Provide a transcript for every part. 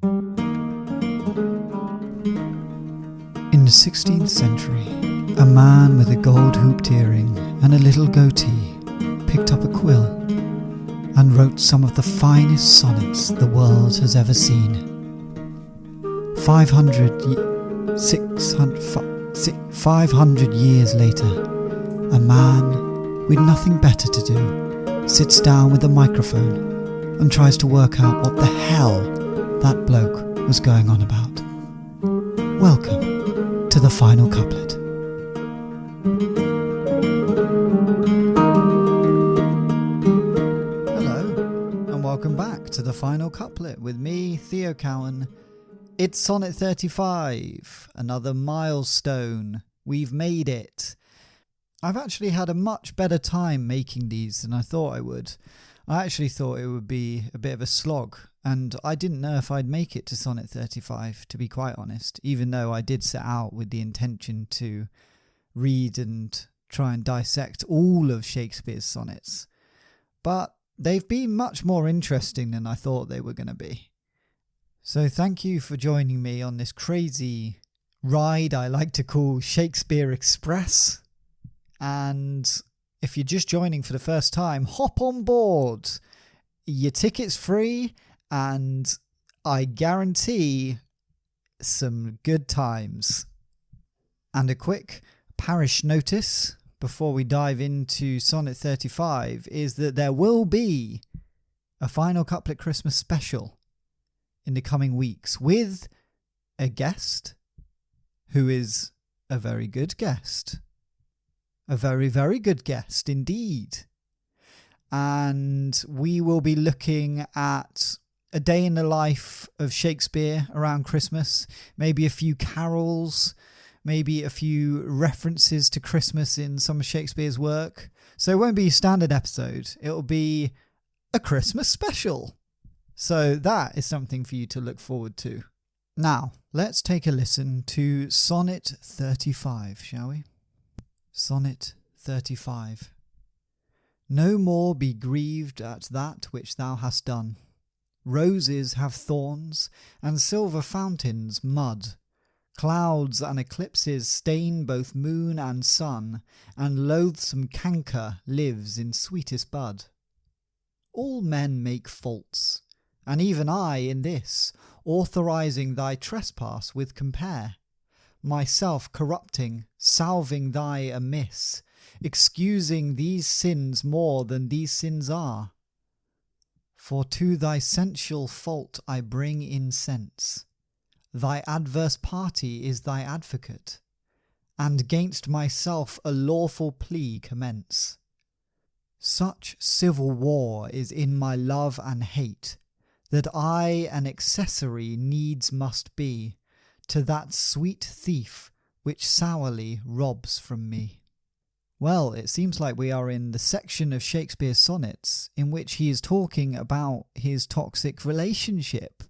In the 16th century, a man with a gold-hooped earring and a little goatee picked up a quill and wrote some of the finest sonnets the world has ever seen. 500 years later, a man with nothing better to do sits down with a microphone and tries to work out what the hell that bloke was going on about. Welcome to the final couplet. Hello, and welcome back to the final couplet with me, Theo Cowan. It's Sonnet 35, another milestone. We've made it. I've actually had a much better time making these than I thought I would. I actually thought it would be a bit of a slog, and I didn't know if I'd make it to Sonnet 35, to be quite honest, even though I did set out with the intention to read and try and dissect all of Shakespeare's sonnets. But they've been much more interesting than I thought they were going to be. So thank you for joining me on this crazy ride I like to call Shakespeare Express. And if you're just joining for the first time, hop on board. Your ticket's free, and I guarantee some good times. And a quick parish notice before we dive into Sonnet 35 is that there will be a Final Couplet Christmas special in the coming weeks with a guest who is a very good guest. A very, very good guest indeed. And we will be looking at a day in the life of Shakespeare around Christmas, maybe a few carols, maybe a few references to Christmas in some of Shakespeare's work. So it won't be a standard episode, it'll be a Christmas special. So that is something for you to look forward to. Now, let's take a listen to Sonnet 35, shall we? Sonnet 35. No more be grieved at that which thou hast done. Roses have thorns, and silver fountains mud. Clouds and eclipses stain both moon and sun, and loathsome canker lives in sweetest bud. All men make faults, and even I in this, Authórizing thy trespass with compare. Myself corrupting, salving thy amiss, excusing these sins more than these sins are. For to thy sensual fault I bring incense. Thy adverse party is thy advocate, and gainst myself a lawful plea commence. Such civil war is in my love and hate, that I an accessory needs must be to that sweet thief which sourly robs from me. Well, it seems like we are in the section of Shakespeare's sonnets in which he is talking about his toxic relationship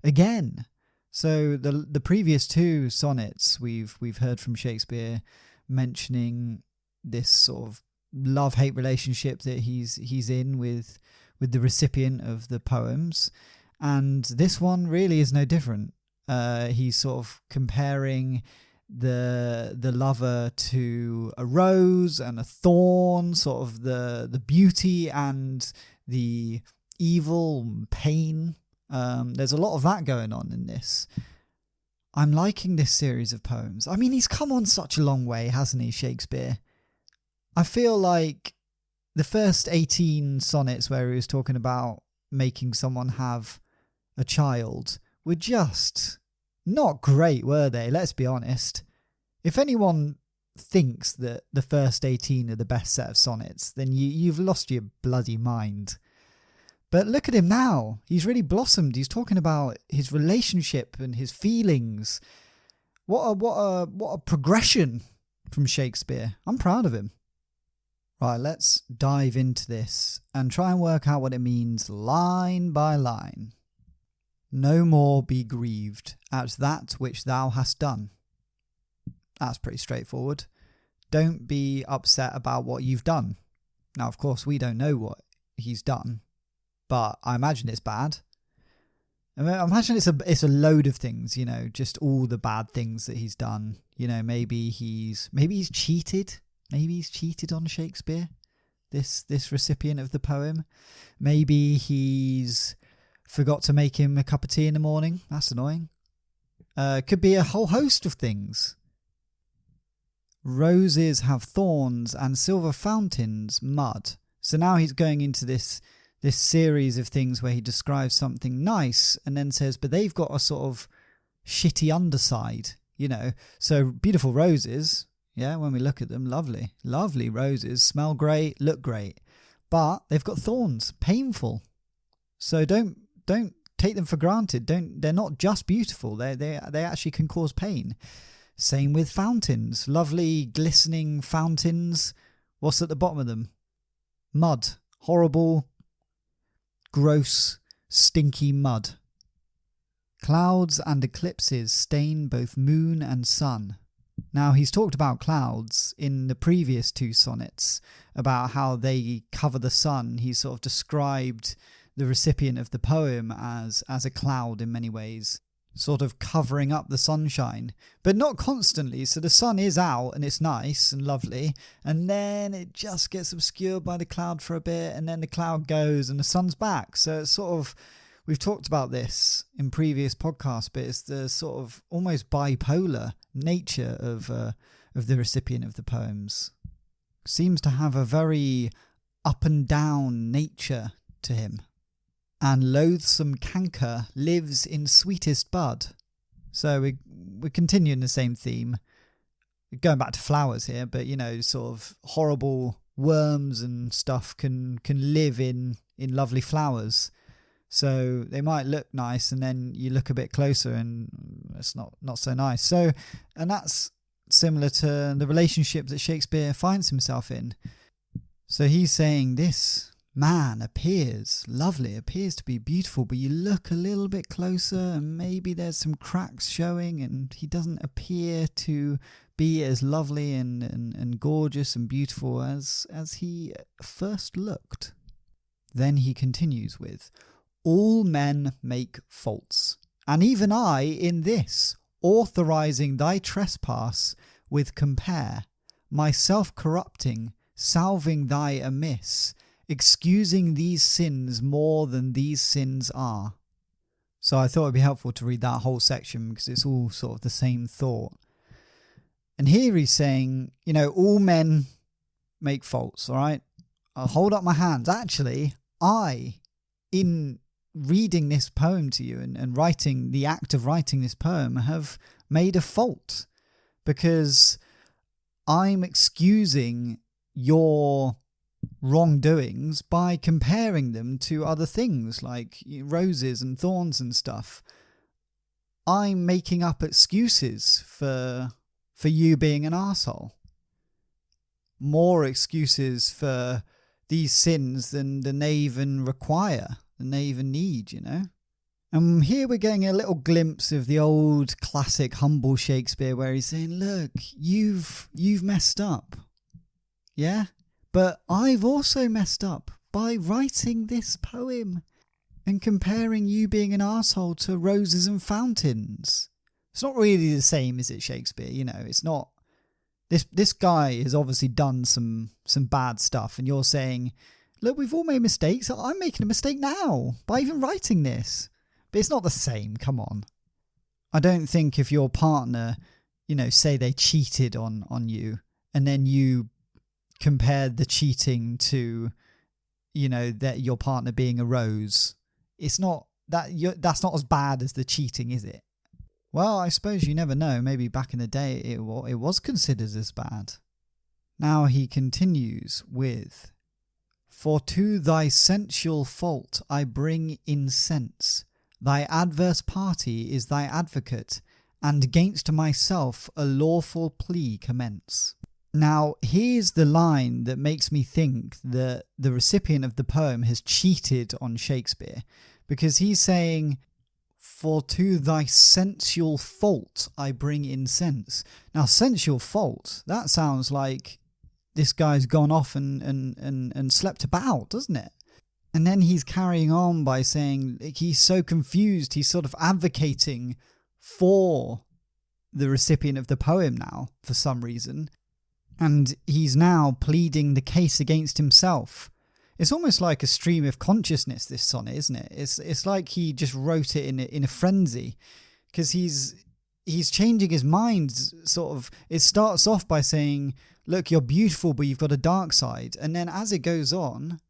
again. So the previous two sonnets we've heard from Shakespeare mentioning this sort of love-hate relationship that he's in with the recipient of the poems, and this one really is no different. He's sort of comparing the lover to a rose and a thorn, sort of the beauty and the evil and pain. There's a lot of that going on in this. I'm liking this series of poems. I mean, he's come on such a long way, hasn't he, Shakespeare? I feel like the first 18 sonnets where he was talking about making someone have a child were just not great, were they? Let's be honest. If anyone thinks that the first 18 are the best set of sonnets, then you've lost your bloody mind. But look at him now. He's really blossomed. He's talking about his relationship and his feelings. What a progression from Shakespeare. I'm proud of him. Right, let's dive into this and try and work out what it means line by line. No more be grieved at that which thou hast done. That's pretty straightforward. Don't be upset about what you've done. Now, of course, we don't know what he's done, but I imagine it's bad. I mean, imagine it's a load of things, you know, just all the bad things that he's done. You know, maybe he's cheated. Maybe he's cheated on Shakespeare, this recipient of the poem. Maybe he's forgot to make him a cup of tea in the morning. That's annoying. Could be a whole host of things. Roses have thorns and silver fountains, mud. So now he's going into this series of things where he describes something nice and then says, but they've got a sort of shitty underside, you know. So beautiful roses, yeah, when we look at them, lovely roses, smell great, look great, but they've got thorns, painful. So don't take them for granted. They're not just beautiful. They actually can cause pain. Same with fountains, lovely glistening fountains. What's at the bottom of them? Mud, horrible, gross, stinky mud. Clouds and eclipses stain both moon and sun. Now, he's talked about clouds in the previous two sonnets, about how they cover the sun. He sort of described the recipient of the poem as a cloud in many ways, sort of covering up the sunshine, but not constantly. So the sun is out and it's nice and lovely, and then it just gets obscured by the cloud for a bit, and then the cloud goes and the sun's back. So it's sort of, we've talked about this in previous podcasts, but it's the sort of almost bipolar nature of the recipient of the poems. Seems to have a very up and down nature to him. And loathsome canker lives in sweetest bud. So we're continuing the same theme. We're going back to flowers here, but you know, sort of horrible worms and stuff can live in lovely flowers. So they might look nice, and then you look a bit closer and it's not so nice. So, and that's similar to the relationship that Shakespeare finds himself in. So he's saying this man appears lovely, appears to be beautiful, but you look a little bit closer and maybe there's some cracks showing, and he doesn't appear to be as lovely and gorgeous and beautiful as he first looked. Then he continues with, all men make faults, and even I in this, authorizing thy trespass with compare, myself corrupting, salving thy amiss, excusing these sins more than these sins are. So I thought it'd be helpful to read that whole section because it's all sort of the same thought. And here he's saying, you know, all men make faults, all right? I'll hold up my hands. Actually, in reading this poem to you and writing, the act of writing this poem, have made a fault because I'm excusing your wrongdoings by comparing them to other things like roses and thorns and stuff. I'm making up excuses for you being an arsehole. More excuses for these sins than they even require, than they even need, you know? And here we're getting a little glimpse of the old classic humble Shakespeare where he's saying, look, you've messed up. Yeah? But I've also messed up by writing this poem and comparing you being an arsehole to roses and fountains. It's not really the same, is it, Shakespeare? You know, it's not. This guy has obviously done some bad stuff, and you're saying, look, we've all made mistakes. I'm making a mistake now by even writing this. But it's not the same, come on. I don't think if your partner, you know, say they cheated on you, and then you compared the cheating to, you know, that your partner being a rose, it's not that's not as bad as the cheating, is it? Well, I suppose you never know. Maybe back in the day it was considered as bad. Now he continues with, for to thy sensual fault I bring incense, thy adverse party is thy advocate, and gainst myself a lawful plea commence. Now, here's the line that makes me think that the recipient of the poem has cheated on Shakespeare, because he's saying, for to thy sensual fault I bring incense. Now, sensual fault, that sounds like this guy's gone off and slept about, doesn't it? And then he's carrying on by saying he's so confused, he's sort of advocating for the recipient of the poem now for some reason. And he's now pleading the case against himself. It's almost like a stream of consciousness, this sonnet, isn't it? It's like he just wrote it in a frenzy, because he's changing his mind, sort of. It starts off by saying, look, you're beautiful, but you've got a dark side. And then as it goes on,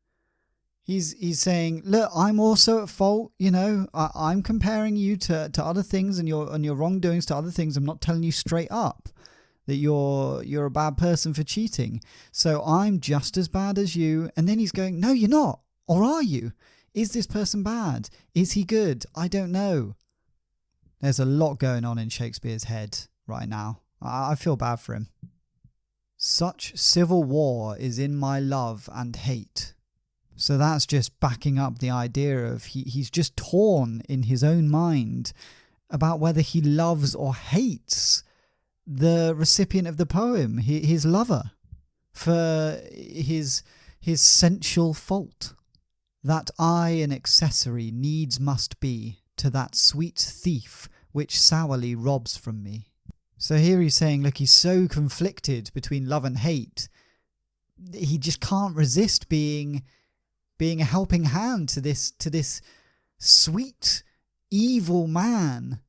he's saying, look, I'm also at fault. You know, I'm comparing you to other things and your wrongdoings to other things. I'm not telling you straight up that you're a bad person for cheating. So I'm just as bad as you. And then he's going, no, you're not. Or are you? Is this person bad? Is he good? I don't know. There's a lot going on in Shakespeare's head right now. I feel bad for him. Such civil war is in my love and hate. So that's just backing up the idea of he's just torn in his own mind about whether he loves or hates the recipient of the poem, his lover, for his sensual fault. That I an accessory needs must be to that sweet thief which sourly robs from me. So here he's saying, look, he's so conflicted between love and hate. He just can't resist being a helping hand to this sweet, evil man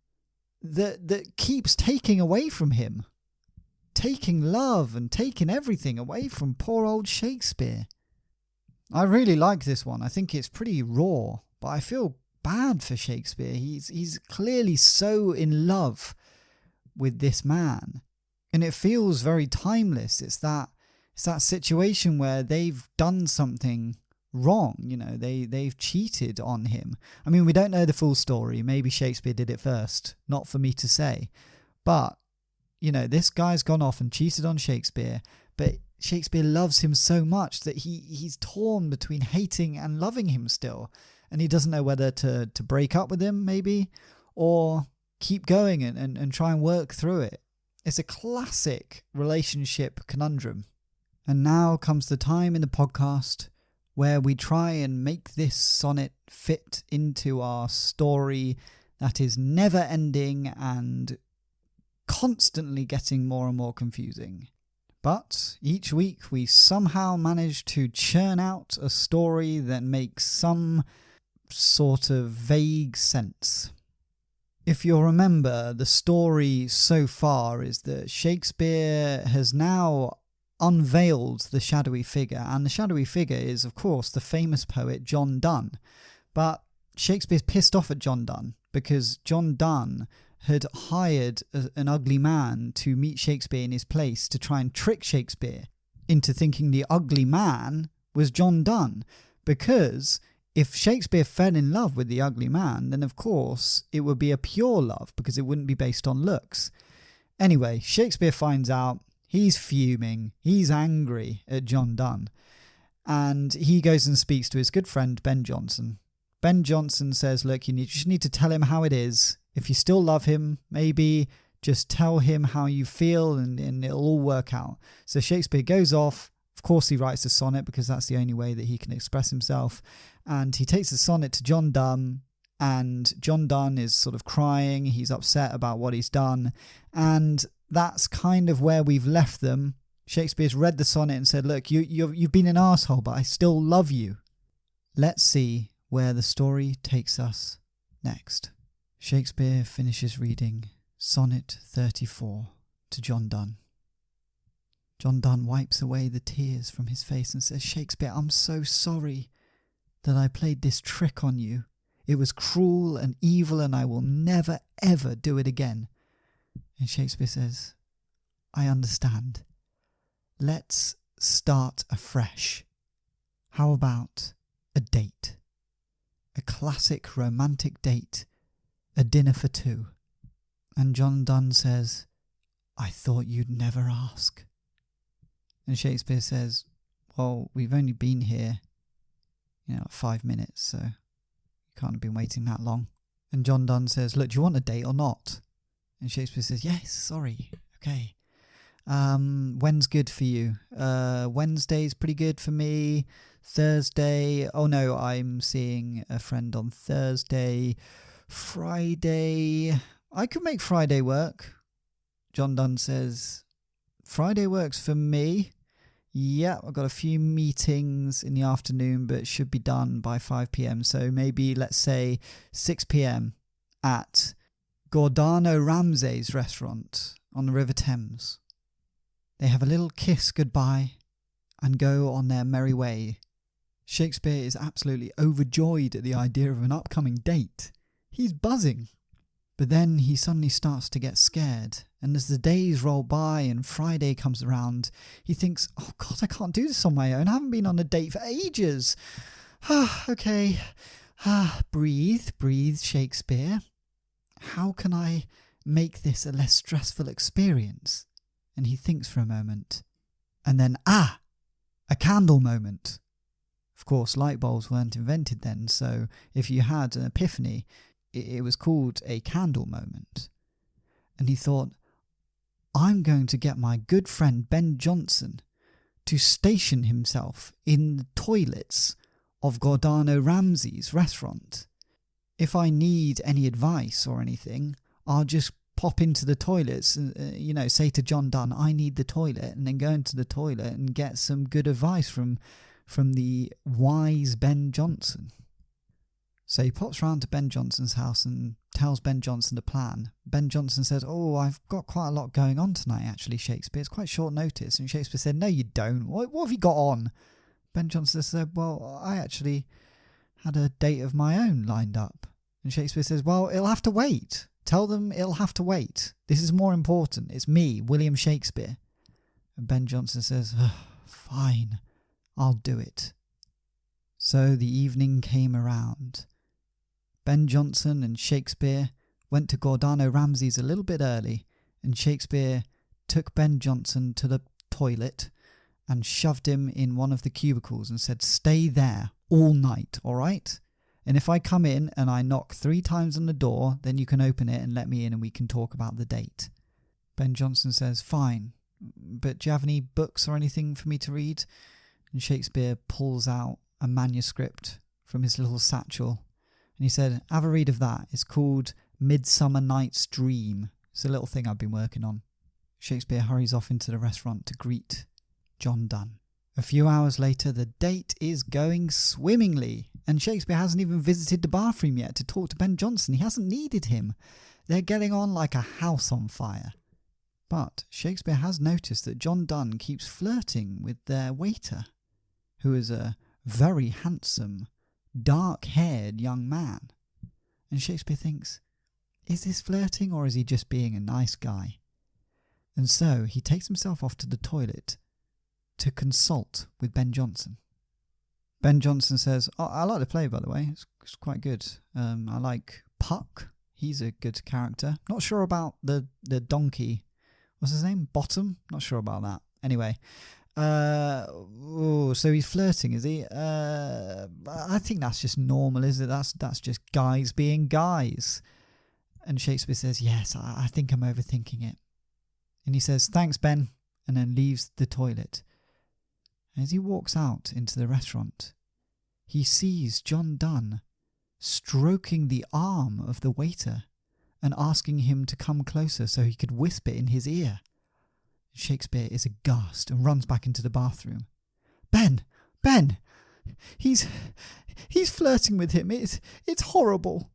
that keeps taking away from him, taking love and taking everything away from poor old Shakespeare. I really like this one. I think it's pretty raw, but I feel bad for Shakespeare. He's clearly so in love with this man, and it feels very timeless. It's that situation where they've done something wrong, you know, they've cheated on him. I mean, we don't know the full story. Maybe Shakespeare did it first, not for me to say. But, you know, this guy's gone off and cheated on Shakespeare, but Shakespeare loves him so much that he's torn between hating and loving him still. And he doesn't know whether to break up with him, maybe, or keep going and try and work through it. It's a classic relationship conundrum. And now comes the time in the podcast where we try and make this sonnet fit into our story that is never ending and constantly getting more and more confusing. But each week we somehow manage to churn out a story that makes some sort of vague sense. If you'll remember, the story so far is that Shakespeare has now unveiled the shadowy figure, and the shadowy figure is, of course, the famous poet John Donne. But Shakespeare's pissed off at John Donne because John Donne had hired an ugly man to meet Shakespeare in his place to try and trick Shakespeare into thinking the ugly man was John Donne, because if Shakespeare fell in love with the ugly man, then of course it would be a pure love because it wouldn't be based on looks. Anyway, Shakespeare finds out. He's fuming. He's angry at John Donne. And he goes and speaks to his good friend, Ben Jonson. Ben Jonson says, look, you just need to tell him how it is. If you still love him, maybe just tell him how you feel and it'll all work out. So Shakespeare goes off. Of course, he writes a sonnet because that's the only way that he can express himself. And he takes the sonnet to John Donne. And John Donne is sort of crying. He's upset about what he's done. And that's kind of where we've left them. Shakespeare's read the sonnet and said, look, you've been an arsehole, but I still love you. Let's see where the story takes us next. Shakespeare finishes reading Sonnet 34 to John Donne. John Donne wipes away the tears from his face and says, Shakespeare, I'm so sorry that I played this trick on you. It was cruel and evil, and I will never, ever do it again. And Shakespeare says, I understand. Let's start afresh. How about a date? A classic romantic date. A dinner for two. And John Donne says, I thought you'd never ask. And Shakespeare says, well, we've only been here, 5 minutes, so you can't have been waiting that long. And John Donne says, look, do you want a date or not? And Shakespeare says, yes, sorry, okay. When's good for you? Wednesday's pretty good for me. Thursday. Oh no, I'm seeing a friend on Thursday. Friday. I could make Friday work. John Donne says, Friday works for me. Yeah, I've got a few meetings in the afternoon, but it should be done by 5 p.m. So maybe, let's say, 6 p.m. at Gordano Ramsay's restaurant on the River Thames. They have a little kiss goodbye and go on their merry way. Shakespeare is absolutely overjoyed at the idea of an upcoming date. He's buzzing. But then he suddenly starts to get scared, and as the days roll by and Friday comes around, he thinks, oh God, I can't do this on my own. I haven't been on a date for ages. Okay. Breathe, Shakespeare. How can I make this a less stressful experience? And he thinks for a moment. And then, a candle moment. Of course, light bulbs weren't invented then, so if you had an epiphany, it was called a candle moment. And he thought, I'm going to get my good friend Ben Jonson to station himself in the toilets of Gordano Ramsay's restaurant. If I need any advice or anything, I'll just pop into the toilets and, say to John Donne, I need the toilet, and then go into the toilet and get some good advice from the wise Ben Jonson. So he pops round to Ben Jonson's house and tells Ben Jonson the plan. Ben Jonson says, oh, I've got quite a lot going on tonight, actually, Shakespeare. It's quite short notice. And Shakespeare said, no, you don't. What have you got on? Ben Jonson said, well, I actually had a date of my own lined up. And Shakespeare says, well, it'll have to wait. Tell them it'll have to wait. This is more important. It's me, William Shakespeare. And Ben Jonson says, fine, I'll do it. So the evening came around. Ben Jonson and Shakespeare went to Gordano Ramsay's a little bit early, and Shakespeare took Ben Jonson to the toilet and shoved him in one of the cubicles and said, stay there all night, all right? And if I come in and I knock 3 times on the door, then you can open it and let me in and we can talk about the date. Ben Jonson says, fine, but do you have any books or anything for me to read? And Shakespeare pulls out a manuscript from his little satchel. And he said, have a read of that. It's called Midsummer Night's Dream. It's a little thing I've been working on. Shakespeare hurries off into the restaurant to greet John Donne. A few hours later, the date is going swimmingly. And Shakespeare hasn't even visited the bathroom yet to talk to Ben Jonson. He hasn't needed him. They're getting on like a house on fire. But Shakespeare has noticed that John Donne keeps flirting with their waiter, who is a very handsome, dark-haired young man. And Shakespeare thinks, is this flirting or is he just being a nice guy? And so he takes himself off to the toilet to consult with Ben Jonson. Ben Jonson says, oh, I like the play, by the way. It's quite good. I like Puck. He's a good character. Not sure about the donkey. What's his name? Bottom? Not sure about that. Anyway. So he's flirting, is he? I think that's just normal, is it? That's just guys being guys. And Shakespeare says, yes, I think I'm overthinking it. And he says, thanks, Ben, and then leaves the toilet. As he walks out into the restaurant, he sees John Donne stroking the arm of the waiter and asking him to come closer so he could whisper in his ear. Shakespeare is aghast and runs back into the bathroom. Ben, he's flirting with him. It's horrible.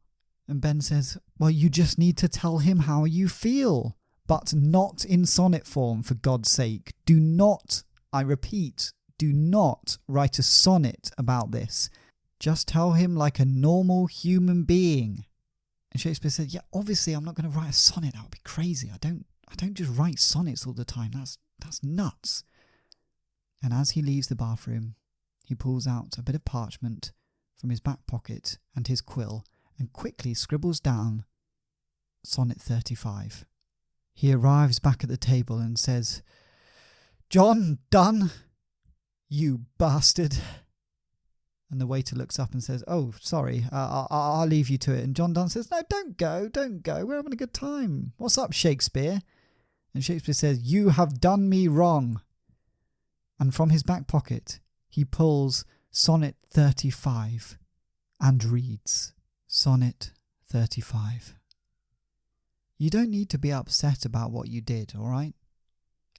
And Ben says, well, you just need to tell him how you feel, but not in sonnet form, for God's sake. Do not, I repeat, do not write a sonnet about this. Just tell him like a normal human being. And Shakespeare said, yeah, obviously I'm not going to write a sonnet. That would be crazy. I don't just write sonnets all the time. That's nuts. And as he leaves the bathroom, he pulls out a bit of parchment from his back pocket and his quill and quickly scribbles down Sonnet 35. He arrives back at the table and says, John Donne, you bastard. And the waiter looks up and says, oh, sorry, I'll leave you to it. And John Donne says, no, don't go. We're having a good time. What's up, Shakespeare? And Shakespeare says, you have done me wrong. And from his back pocket, he pulls Sonnet 35, and reads, Sonnet 35. You don't need to be upset about what you did, alright?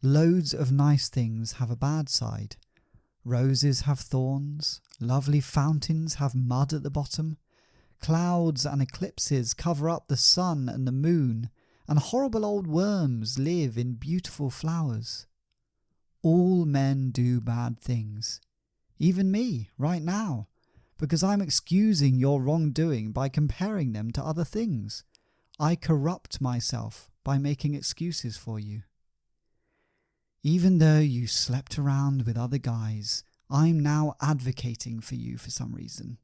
Loads of nice things have a bad side. Roses have thorns, lovely fountains have mud at the bottom, clouds and eclipses cover up the sun and the moon, and horrible old worms live in beautiful flowers. All men do bad things. Even me, right now, because I'm excusing your wrongdoing by comparing them to other things. I corrupt myself by making excuses for you. Even though you slept around with other guys, I'm now advocating for you for some reason.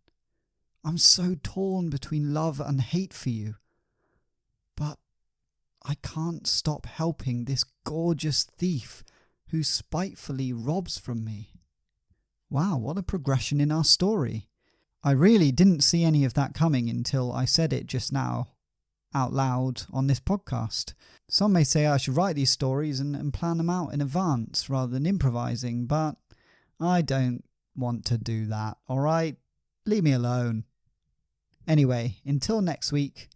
I'm so torn between love and hate for you. But I can't stop helping this gorgeous thief who spitefully robs from me. Wow, what a progression in our story. I really didn't see any of that coming until I said it just now, out loud on this podcast. Some may say I should write these stories and plan them out in advance rather than improvising, but I don't want to do that, alright? Leave me alone. Anyway, until next week,